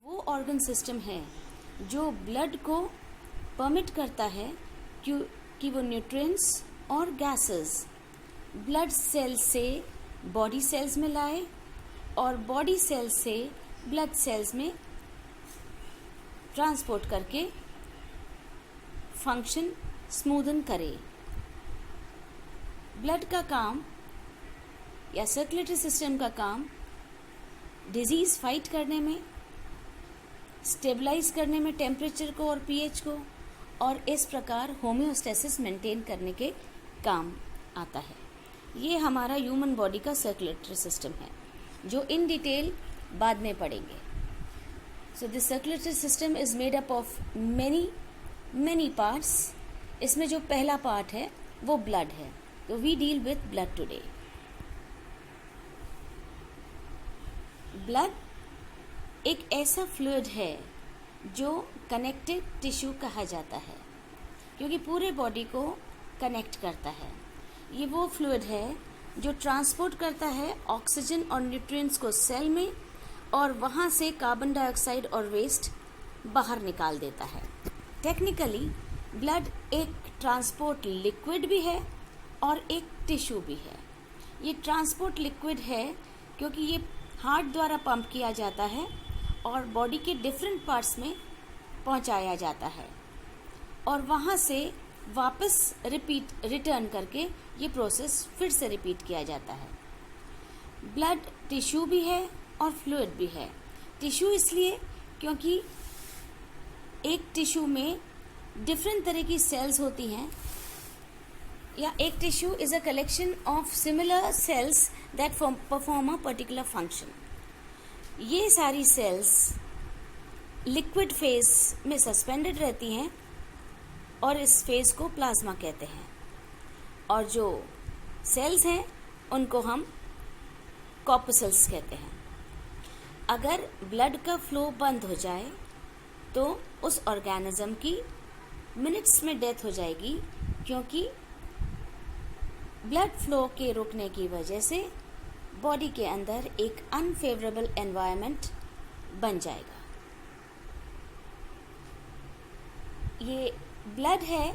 वो organ system है जो ब्लड को परमिट करता है कि वो न्यूट्रिएंट्स और गैसेस ब्लड सेल से बॉडी सेल्स में लाए और बॉडी सेल्स से ब्लड सेल्स में ट्रांसपोर्ट करके फंक्शन स्मूदन करे। ब्लड का काम या सर्कुलेटरी सिस्टम का काम डिजीज फाइट करने में, स्टेबलाइज करने में टेम्परेचर को और पीएच को, और इस प्रकार होम्योस्टेसिस मेंटेन करने के काम आता है। ये हमारा ह्यूमन बॉडी का सर्कुलेटरी सिस्टम है जो इन डिटेल बाद में पढ़ेंगे। So this circulatory system is made up of many parts. इसमें जो पहला पार्ट है वो ब्लड है, तो we deal with blood today. Blood एक ऐसा फ्लूइड है जो कनेक्टिव टिश्यू कहा जाता है क्योंकि पूरे बॉडी को कनेक्ट करता है। ये वो फ्लूइड है जो ट्रांसपोर्ट करता है ऑक्सीजन और न्यूट्रिएंट्स को सेल में और वहाँ से कार्बन डाइऑक्साइड और वेस्ट बाहर निकाल देता है। टेक्निकली ब्लड एक ट्रांसपोर्ट लिक्विड भी है और एक टिश्यू भी है। ये ट्रांसपोर्ट लिक्विड है क्योंकि ये हार्ट द्वारा पंप किया जाता है और बॉडी के डिफरेंट पार्ट्स में पहुंचाया जाता है और वहाँ से वापस रिटर्न करके ये प्रोसेस फिर से रिपीट किया जाता है। ब्लड टिश्यू भी है और फ्लूइड भी है। टिश्यू इसलिए क्योंकि एक टिश्यू में डिफरेंट तरह की सेल्स होती हैं, या एक tissue is a collection of similar sales that perform a particular function. ये सारी सेल्स लिक्विड फेज में सस्पेंडेड रहती हैं और इस फेज को प्लाज्मा कहते हैं, और जो सेल्स हैं उनको हम कॉर्पसेल्स कहते हैं। अगर ब्लड का फ्लो बंद हो जाए तो उस ऑर्गेनिज्म की मिनट्स में डेथ हो जाएगी क्योंकि ब्लड फ्लो के रुकने की वजह से बॉडी के अंदर एक अनफेवरेबल एनवायरनमेंट बन जाएगा। ये ब्लड है,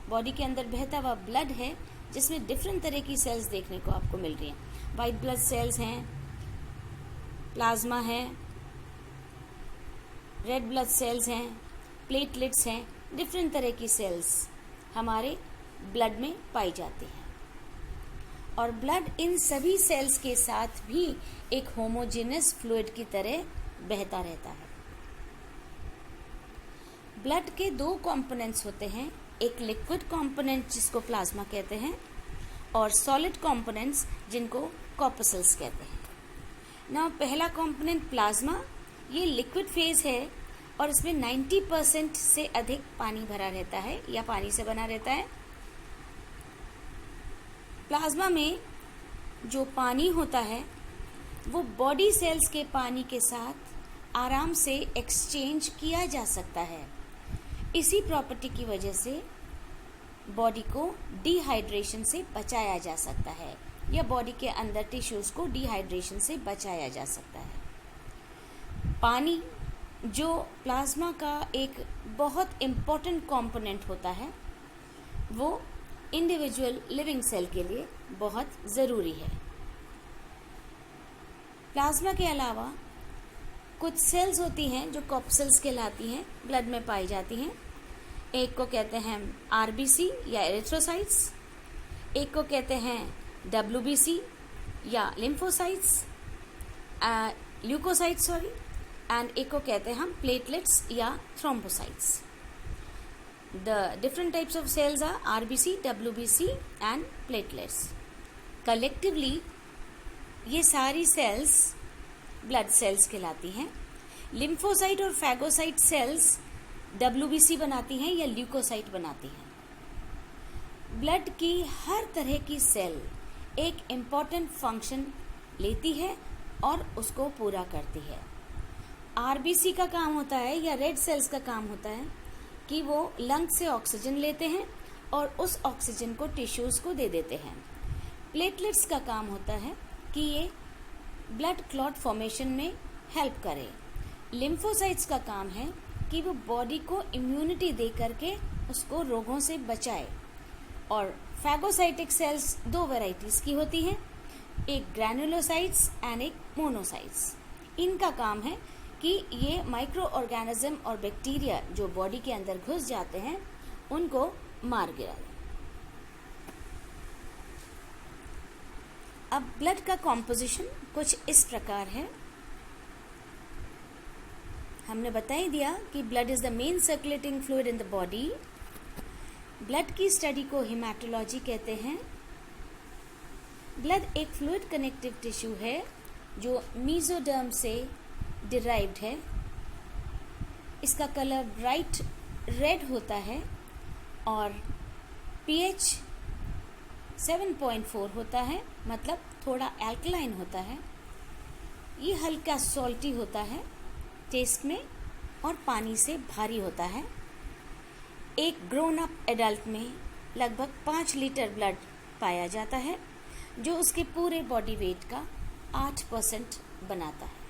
बॉडी के अंदर बहता हुआ ब्लड है जिसमें डिफरेंट तरह की सेल्स देखने को आपको मिल रही हैं। वाइट ब्लड सेल्स हैं, प्लाज्मा है, रेड ब्लड सेल्स हैं, प्लेटलेट्स हैं, डिफरेंट तरह की सेल्स हमारे ब्लड में पाई जाती हैं। और ब्लड इन सभी सेल्स के साथ भी एक होमोजेनस फ्लूइड की तरह बहता रहता है। ब्लड के दो कंपोनेंट्स होते हैं, एक लिक्विड कंपोनेंट जिसको प्लाज्मा कहते हैं और सॉलिड कंपोनेंट्स जिनको कॉर्पसेल्स कहते हैं। ना पहला कंपोनेंट प्लाज्मा, ये लिक्विड फेज है और इसमें 90% से अधिक पानी भरा रहता है या पानी से बना रहता है। प्लाज्मा में जो पानी होता है वो बॉडी सेल्स के पानी के साथ आराम से एक्सचेंज किया जा सकता है। इसी प्रॉपर्टी की वजह से बॉडी को डिहाइड्रेशन से बचाया जा सकता है या बॉडी के अंदर टिश्यूज को डिहाइड्रेशन से बचाया जा सकता है। पानी जो प्लाज्मा का एक बहुत इम्पोर्टेंट कंपोनेंट होता है वो इंडिविजुअल लिविंग सेल के लिए बहुत ज़रूरी है। प्लाज्मा के अलावा कुछ सेल्स होती हैं जो कॉर्पसेल्स कहलाती हैं, ब्लड में पाई जाती हैं। एक को कहते हैं आरबीसी या एरिथ्रोसाइट्स, एक को कहते हैं डब्ल्यूबीसी या लिम्फोसाइट्स, ल्यूकोसाइट्स एंड एक को कहते हैं हम प्लेटलेट्स या thrombocytes. The different types of cells are RBC, WBC and platelets. Collectively ये सारी सेल्स ब्लड सेल्स कहलाती हैं। लिम्फोसाइट और फैगोसाइट सेल्स WBC बनाती हैं या ल्यूकोसाइट बनाती हैं। ब्लड की हर तरह की सेल एक इम्पॉर्टेंट फंक्शन लेती है और उसको पूरा करती है। RBC का काम होता है या रेड सेल्स का काम होता है कि वो लंग से ऑक्सीजन लेते हैं और उस ऑक्सीजन को टिश्यूज़ को दे देते हैं। प्लेटलेट्स का काम होता है कि ये ब्लड क्लॉट फॉर्मेशन में हेल्प करे। लिम्फोसाइट्स का काम है कि वो बॉडी को इम्यूनिटी दे करके उसको रोगों से बचाए। और फैगोसाइटिक सेल्स दो वैरायटीज़ की होती हैं, एक ग्रैनुलोसाइट्स एंड एक मोनोसाइट्स। इनका काम है कि ये माइक्रो ऑर्गेनिज्म और बैक्टीरिया जो बॉडी के अंदर घुस जाते हैं उनको मार गिराए। अब ब्लड का कॉम्पोजिशन कुछ इस प्रकार है। हमने बता ही दिया कि blood is the main circulating fluid in the body. Blood की स्टडी को हेमाटोलॉजी कहते हैं। ब्लड एक फ्लूइड कनेक्टिव टिश्यू है जो मीजोडर्म से डिराइव्ड है। इसका कलर ब्राइट रेड होता है और पीएच 7.4 होता है, मतलब थोड़ा एल्कलाइन होता है। ये हल्का सॉल्टी होता है टेस्ट में और पानी से भारी होता है। एक ग्रोन अप एडल्ट में लगभग 5 लीटर ब्लड पाया जाता है जो उसके पूरे बॉडी वेट का 8% बनाता है।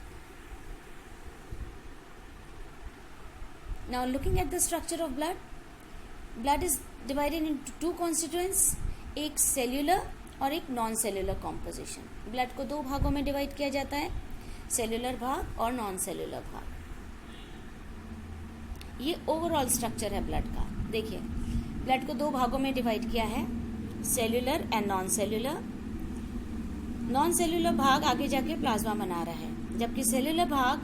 Now looking at the structure of blood, blood is divided into 2 constituents, एक सेल्यूलर और एक नॉन सेल्यूलर कॉम्पोजिशन। ब्लड को 2 भागों में डिवाइड किया जाता है, सेल्यूलर भाग और नॉन सेल्यूलर भाग। ये ओवरऑल स्ट्रक्चर है ब्लड का। देखिए, ब्लड को 2 भागों में डिवाइड किया है, cellular and non cellular. Non cellular भाग आगे जाके प्लाज्मा बना रहा है, जबकि सेल्यूलर भाग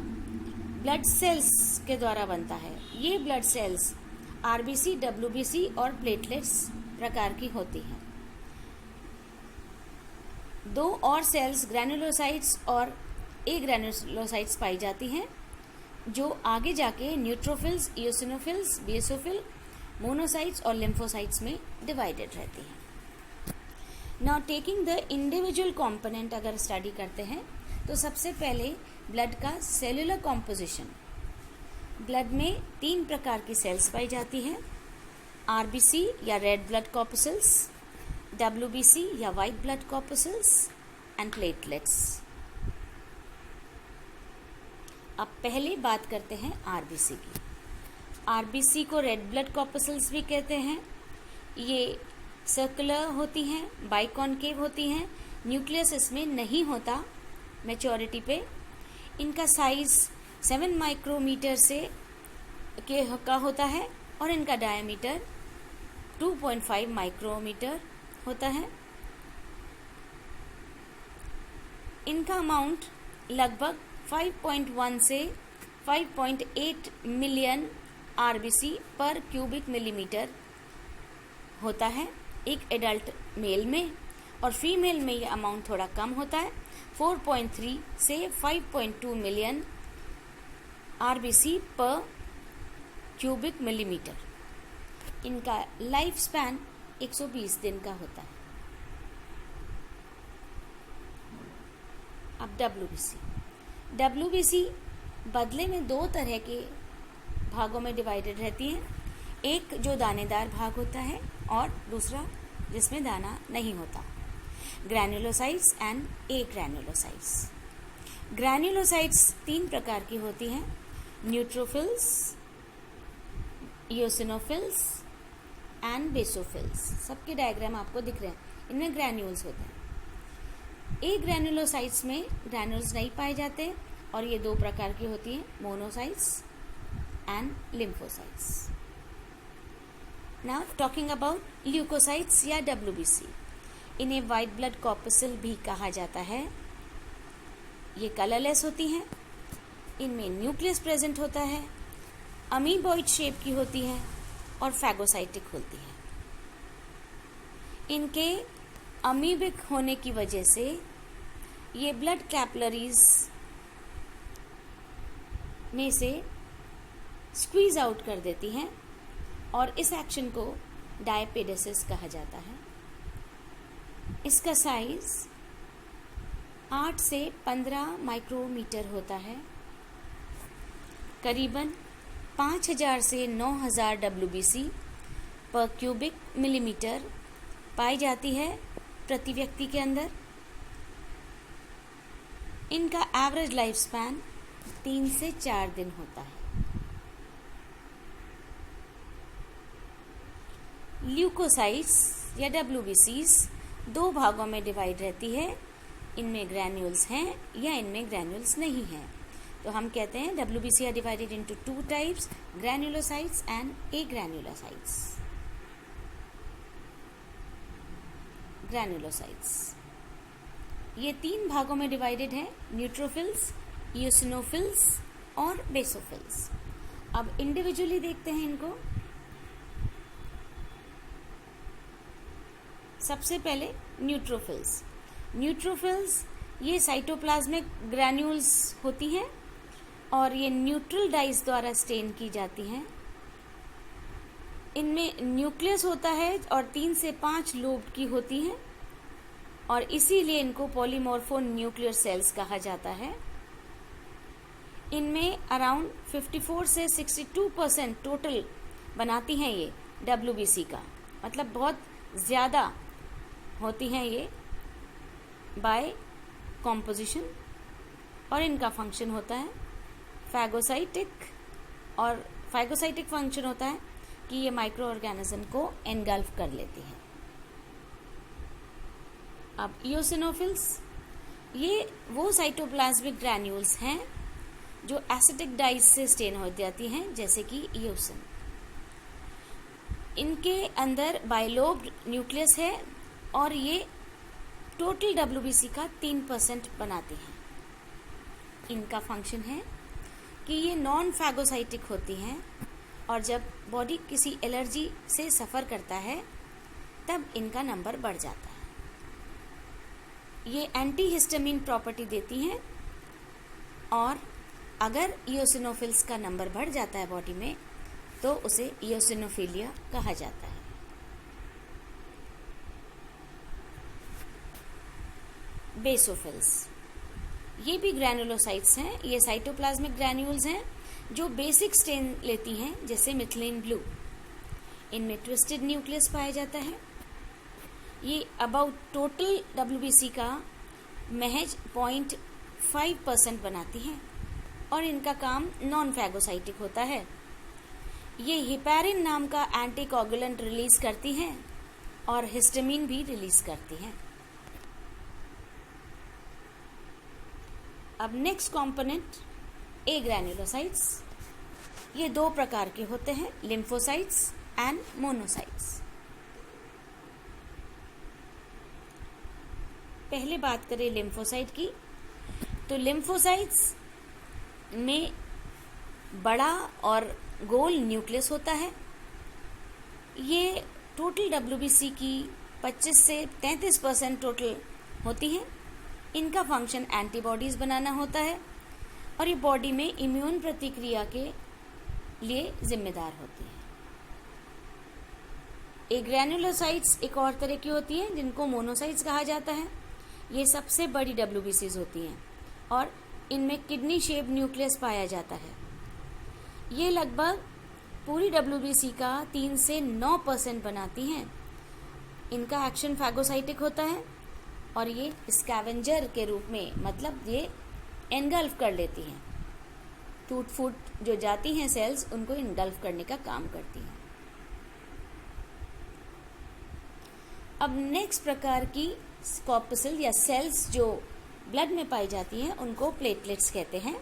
ब्लड सेल्स के द्वारा बनता है। ये ब्लड सेल्स आरबीसी, डब्ल्यूबीसी और प्लेटलेट्स प्रकार की होती हैं। 2 और सेल्स ग्रैनुलोसाइट्स और एग्रैनुलोसाइट्स पाई जाती हैं जो आगे जाके न्यूट्रोफिल्स, इओसिनोफिल्स, बेसोफिल, मोनोसाइट्स और लिम्फोसाइट्स में डिवाइडेड रहती हैं। Now taking the individual component अगर स्टडी करते हैं तो सबसे पहले ब्लड का सेल्यूलर कॉम्पोजिशन। ब्लड में 3 प्रकार की सेल्स पाई जाती हैं, आरबीसी या रेड ब्लड कॉर्पस्कल्स, डब्ल्यूबीसी या वाइट ब्लड कॉर्पस्कल्स एंड प्लेटलेट्स। अब पहले बात करते हैं आरबीसी की। आरबीसी को रेड ब्लड कॉर्पस्कल्स भी कहते हैं। ये सर्कुलर होती हैं, बाइकॉनकेव होती हैं, न्यूक्लियस इसमें नहीं होता मैच्योरिटी पे। इनका साइज 7 माइक्रोमीटर से का होता है और इनका डायमीटर 2.5 माइक्रोमीटर होता है। इनका अमाउंट लगभग 5.1 से 5.8 मिलियन आरबीसी पर क्यूबिक मिलीमीटर होता है एक एडल्ट मेल में, और फीमेल में ये अमाउंट थोड़ा कम होता है, 4.3 से 5.2 मिलियन आरबीसी पर क्यूबिक मिलीमीटर। इनका लाइफ स्पैन 120 दिन का होता है। अब डब्ल्यूबीसी बदले में 2 तरह के भागों में डिवाइडेड रहती हैं, एक जो दानेदार भाग होता है और दूसरा जिसमें दाना नहीं होता, ग्रैनुलोसाइट्स एंड एग्रैनुलोसाइट्स। ग्रैनुलोसाइट्स 3 प्रकार की होती हैं, न्यूट्रोफिल्स, इओसिनोफिल्स एंड बेसोफिल्स। सबके डायग्राम आपको दिख रहे हैं, इनमें ग्रैन्यूल्स होते हैं। एग्रैनुलोसाइट्स में ग्रैन्यूल्स नहीं पाए जाते और ये 2 प्रकार की होती हैं, monocytes and lymphocytes. Now talking about leucocytes या डब्ल्यूबीसी, इन्हें वाइट ब्लड कॉर्पस्कल भी कहा जाता है। ये कलरलेस होती हैं, इनमें न्यूक्लियस प्रेजेंट होता है, अमीबॉइड शेप की होती है और फैगोसाइटिक होती है। इनके अमीबिक होने की वजह से ये ब्लड कैपिलरीज में से स्क्वीज आउट कर देती हैं और इस एक्शन को डायपेडेसिस कहा जाता है। इसका साइज 8 से 15 माइक्रोमीटर होता है। करीबन 5000 से 9000 डब्ल्यूबीसी पर क्यूबिक मिलीमीटर पाई जाती है प्रति व्यक्ति के अंदर। इनका एवरेज लाइफ स्पैन 3 से 4 दिन होता है। ल्यूकोसाइट्स या WBCs 2 भागों में डिवाइड रहती है, इनमें ग्रैन्यूल्स हैं या इनमें ग्रैन्यूल्स नहीं हैं। तो हम कहते हैं WBC are divided into 2 types, granulocytes and agranulocytes. Granulocytes ये 3 भागों में डिवाइडेड है, न्यूट्रोफिल्स, इओसिनोफिल्स और बेसोफिल्स। अब इंडिविजुअली देखते हैं इनको। सबसे पहले न्यूट्रोफिल्स। न्यूट्रोफिल्स ये साइटोप्लाज्मिक ग्रैन्यूल्स होती हैं और ये न्यूट्रल डाइस द्वारा स्टेन की जाती हैं। इनमें न्यूक्लियस होता है और 3 से 5 लोब की होती हैं और इसीलिए इनको पॉलीमॉर्फो न्यूक्लियर सेल्स कहा जाता है। इनमें अराउंड 54 से 62% टोटल बनाती हैं ये WBC का, मतलब बहुत ज़्यादा होती हैं ये बाय कॉम्पोजिशन। और इनका फंक्शन होता है फैगोसाइटिक, और फैगोसाइटिक फंक्शन होता है कि ये माइक्रो ऑर्गेनिज्म को एनगल्फ कर लेती है। अब इओसिनोफिल्स ये वो साइटोप्लाज्मिक ग्रैन्यूल्स हैं जो एसिटिक डाइस से स्टेन हो जाती हैं, जैसे कि इओसिन। इनके अंदर बाइलोब न्यूक्लियस है और ये टोटल WBC का 3% बनाती हैं। इनका फंक्शन है कि ये नॉन फैगोसाइटिक होती हैं और जब बॉडी किसी एलर्जी से सफ़र करता है तब इनका नंबर बढ़ जाता है। ये एंटी हिस्टामिन प्रॉपर्टी देती हैं और अगर इओसिनोफिल्स का नंबर बढ़ जाता है बॉडी में तो उसे इओसिनोफिलिया कहा जाता है। बेसोफिल्स ये भी ग्रैनुलोसाइट्स हैं। ये साइटोप्लाज्मिक ग्रैन्यूल्स हैं जो बेसिक स्टेन लेती हैं, जैसे मिथिलीन ब्लू। इनमें ट्विस्टेड न्यूक्लियस पाया जाता है। ये अबाउट टोटल WBC का महज 0.5% बनाती हैं और इनका काम नॉन फैगोसाइटिक होता है। ये हिपैरिन नाम का एंटीकोगुलेंट रिलीज करती हैं और हिस्टामिन भी रिलीज करती हैं। अब नेक्स्ट कंपोनेंट ए ग्रैन्युलोसाइट्स। ये 2 प्रकार के होते हैं, लिम्फोसाइट्स एंड मोनोसाइट्स। पहले बात करें लिम्फोसाइट की, तो लिम्फोसाइट्स में बड़ा और गोल न्यूक्लियस होता है। ये टोटल WBC की 25 से 33% टोटल होती हैं। इनका फंक्शन एंटीबॉडीज बनाना होता है और ये बॉडी में इम्यून प्रतिक्रिया के लिए जिम्मेदार होती है। एक ग्रैन्युलोसाइट्स एक और तरह की होती है जिनको मोनोसाइट्स कहा जाता है। ये सबसे बड़ी WBCs होती हैं और इनमें किडनी शेप न्यूक्लियस पाया जाता है। ये लगभग पूरी WBC का 3 से 9% बनाती हैं। इनका एक्शन फैगोसाइटिक होता है और ये स्कैवेंजर के रूप में, मतलब ये एनगल्फ कर लेती हैं। टूट फूट जो जाती हैं सेल्स, उनको इनगल्फ करने का काम करती हैं। अब नेक्स्ट प्रकार की कॉर्पसल या सेल्स जो ब्लड में पाई जाती हैं उनको प्लेटलेट्स कहते हैं।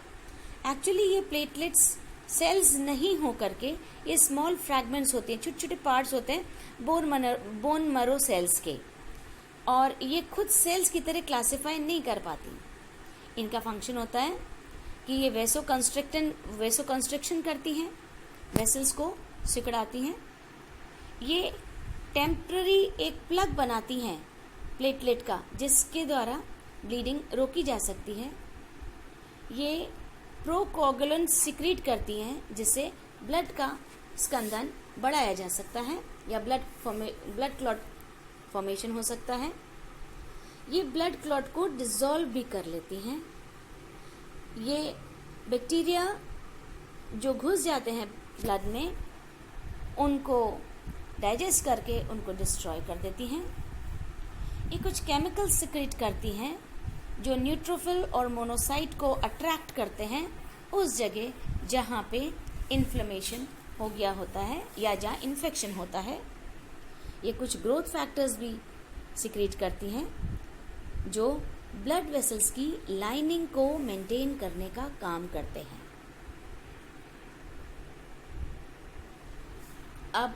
एक्चुअली ये प्लेटलेट्स सेल्स नहीं हो करके ये स्मॉल फ्रैगमेंट्स होते हैं, छोटे छोटे पार्ट्स होते हैं बोन मरो सेल्स के, और ये खुद सेल्स की तरह क्लासिफाई नहीं कर पाती। इनका फंक्शन होता है कि ये वेसो कंस्ट्रक्शन करती हैं, वेसल्स को सिकुड़ाती हैं। ये टेम्पररी एक प्लग बनाती हैं प्लेटलेट का, जिसके द्वारा ब्लीडिंग रोकी जा सकती है। ये प्रोकोगुलेंट सिक्रीट करती हैं, जिससे ब्लड का स्कंदन बढ़ाया जा सकता है या ब्लड क्लॉट फॉर्मेशन हो सकता है। ये ब्लड क्लॉट को डिसॉल्व भी कर लेती हैं। ये बैक्टीरिया जो घुस जाते हैं ब्लड में, उनको डाइजेस्ट करके उनको डिस्ट्रॉय कर देती हैं। ये कुछ केमिकल सिक्रेट करती हैं जो न्यूट्रोफिल और मोनोसाइट को अट्रैक्ट करते हैं उस जगह जहाँ पे इन्फ्लेमेशन हो गया होता है या जहाँ इन्फेक्शन होता है। ये कुछ ग्रोथ फैक्टर्स भी सिक्रीट करती हैं जो ब्लड वेसल्स की लाइनिंग को मेंटेन करने का काम करते हैं। अब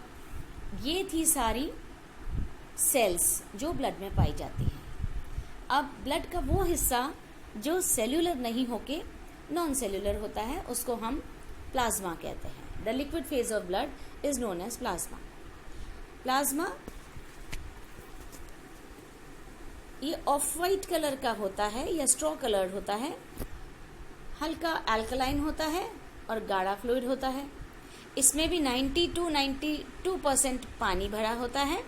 ये थी सारी सेल्स जो ब्लड में पाई जाती हैं। अब ब्लड का वो हिस्सा जो सेल्यूलर नहीं होके नॉन सेल्यूलर होता है उसको हम प्लाज्मा कहते हैं। The liquid phase of blood is known as plasma. Plasma ये ऑफ वाइट कलर का होता है या स्ट्रॉ कलर्ड होता है, हल्का अल्कलाइन होता है और गाढ़ा फ्लूइड होता है। इसमें भी 92% पानी भरा होता है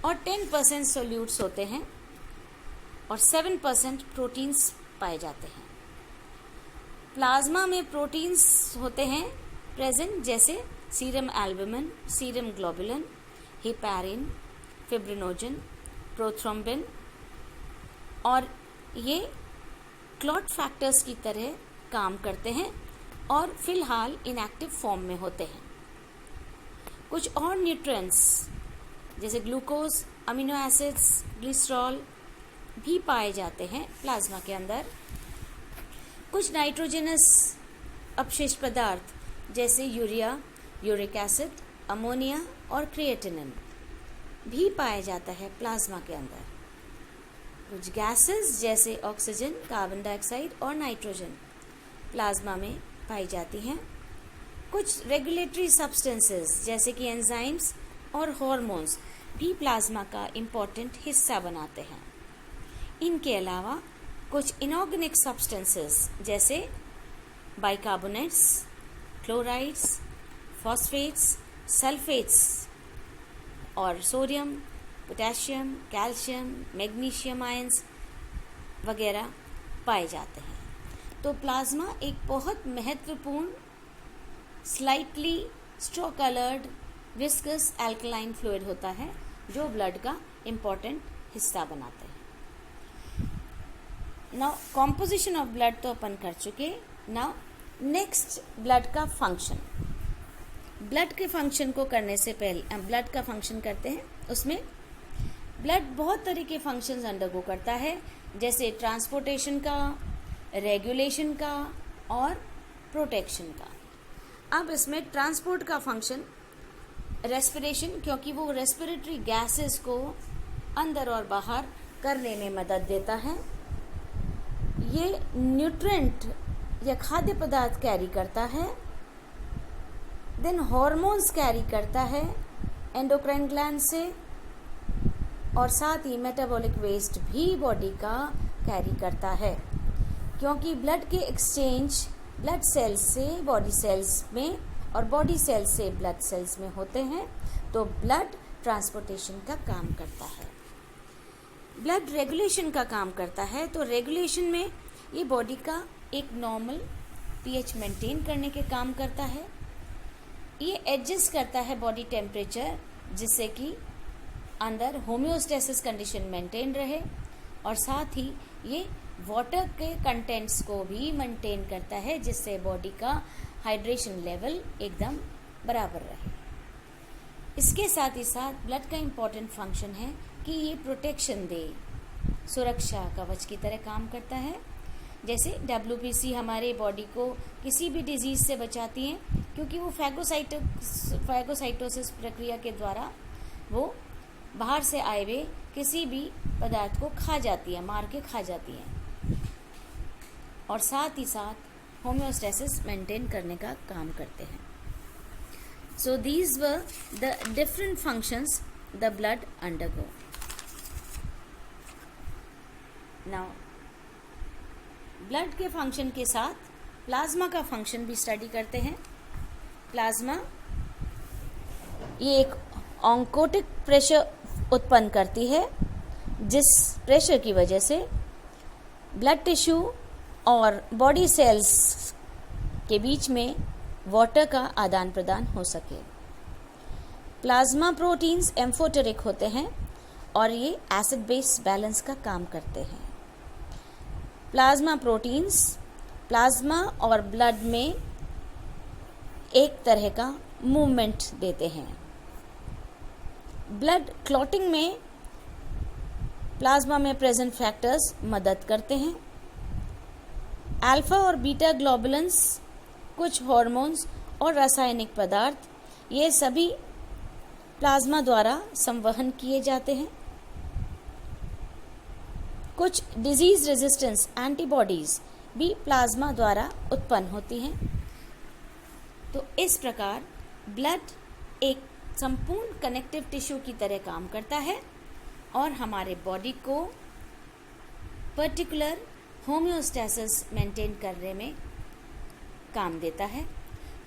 और 10% सोल्यूट्स होते हैं और 7% प्रोटीन्स पाए जाते हैं। प्लाज्मा में प्रोटीन्स होते हैं प्रेजेंट, जैसे serum albumin, serum globulin, heparin, fibrinogen, prothrombin, और ये क्लॉट फैक्टर्स की तरह काम करते हैं और फिलहाल इनएक्टिव फॉर्म में होते हैं। कुछ और न्यूट्रिएंट्स जैसे ग्लूकोज, अमीनो एसिड्स, ग्लिसरॉल भी पाए जाते हैं प्लाज्मा के अंदर। कुछ नाइट्रोजनस अपशिष्ट पदार्थ जैसे यूरिया, यूरिक एसिड, अमोनिया और क्रिएटिनिन भी पाया जाता है प्लाज्मा के अंदर। कुछ गैसेस जैसे ऑक्सीजन, कार्बन डाइऑक्साइड और नाइट्रोजन प्लाज्मा में पाई जाती हैं। कुछ रेगुलेटरी सब्सटेंसेस जैसे कि एंजाइम्स और हार्मोन्स भी प्लाज्मा का इम्पॉर्टेंट हिस्सा बनाते हैं। इनके अलावा कुछ इनऑर्गेनिक सब्सटेंसेस जैसे बाइकार्बोनेट्स, क्लोराइड्स, फॉस्फेट्स, सल्फेट्स और sodium, potassium, calcium, magnesium ions वगैरह पाए जाते हैं। तो प्लाज्मा एक बहुत महत्वपूर्ण slightly straw coloured viscous alkaline fluid होता है जो ब्लड का इम्पॉर्टेंट हिस्सा बनाते हैं। नाउ कॉम्पोजिशन ऑफ ब्लड तो अपन कर चुके। नाउ नेक्स्ट ब्लड का फंक्शन। ब्लड के फंक्शन को करने से पहले ब्लड का फंक्शन करते हैं। उसमें ब्लड बहुत तरह के फंक्शंस अंडरगो करता है, जैसे ट्रांसपोर्टेशन का, रेगुलेशन का और प्रोटेक्शन का। अब इसमें ट्रांसपोर्ट का फंक्शन रेस्पिरेशन, क्योंकि वो रेस्पिरेटरी गैसेस को अंदर और बाहर करने में मदद देता है। ये न्यूट्रिएंट या खाद्य पदार्थ कैरी करता है। देन हार्मोन्स कैरी करता है एंडोक्राइन ग्लैंड से, और साथ ही मेटाबॉलिक वेस्ट भी बॉडी का कैरी करता है, क्योंकि ब्लड के एक्सचेंज ब्लड सेल्स से बॉडी सेल्स में और बॉडी सेल्स से ब्लड सेल्स में होते हैं। तो ब्लड ट्रांसपोर्टेशन का काम करता है। ब्लड रेगुलेशन का काम करता है। तो रेगुलेशन में ये बॉडी का एक नॉर्मल पीएच मेंटेन करने के काम करता है। ये एडजस्ट करता है बॉडी टेम्परेचर, जिससे कि अंदर होम्योस्टेसिस कंडीशन मेंटेन रहे, और साथ ही ये वाटर के कंटेंट्स को भी मेंटेन करता है, जिससे बॉडी का हाइड्रेशन लेवल एकदम बराबर रहे। इसके साथ ही साथ ब्लड का इम्पॉर्टेंट फंक्शन है कि ये प्रोटेक्शन दे, सुरक्षा कवच की तरह काम करता है। जैसे WBC हमारे बॉडी को किसी भी डिजीज़ से बचाती हैं, क्योंकि वो फैगोसाइटोसिस प्रक्रिया के द्वारा वो बाहर से आए हुए किसी भी पदार्थ को खा जाती है, मार के खा जाती हैं, और साथ ही साथ होम्योस्टेसिस मेंटेन करने का काम करते हैं। So these were the different functions the blood undergo. Now blood के फंक्शन के साथ प्लाज्मा का फंक्शन भी स्टडी करते हैं। प्लाज्मा ये एक ऑन्कोटिक प्रेशर उत्पन्न करती है, जिस प्रेशर की वजह से ब्लड टिश्यू और बॉडी सेल्स के बीच में वाटर का आदान प्रदान हो सके। प्लाज्मा प्रोटीन्स एम्फोटेरिक होते हैं और ये एसिड बेस बैलेंस का काम करते हैं। प्लाज्मा प्रोटीन्स प्लाज्मा और ब्लड में एक तरह का मूवमेंट देते हैं। ब्लड क्लॉटिंग में प्लाज्मा में प्रेजेंट फैक्टर्स मदद करते हैं। अल्फा और बीटा ग्लोबुलेंस, कुछ हार्मोन्स और रासायनिक पदार्थ, ये सभी प्लाज्मा द्वारा संवहन किए जाते हैं। कुछ डिजीज रेजिस्टेंस एंटीबॉडीज भी प्लाज्मा द्वारा उत्पन्न होती हैं। तो इस प्रकार ब्लड एक संपूर्ण कनेक्टिव टिश्यू की तरह काम करता है और हमारे बॉडी को पर्टिकुलर होम्योस्टैसिस मेंटेन करने में काम देता है।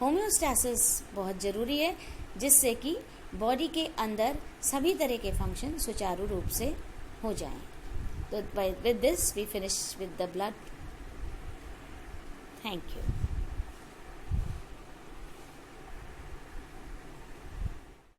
होम्योस्टैसिस बहुत ज़रूरी है, जिससे कि बॉडी के अंदर सभी तरह के फंक्शन सुचारू रूप से हो जाएं। तो with this we finish with the blood. Thank you.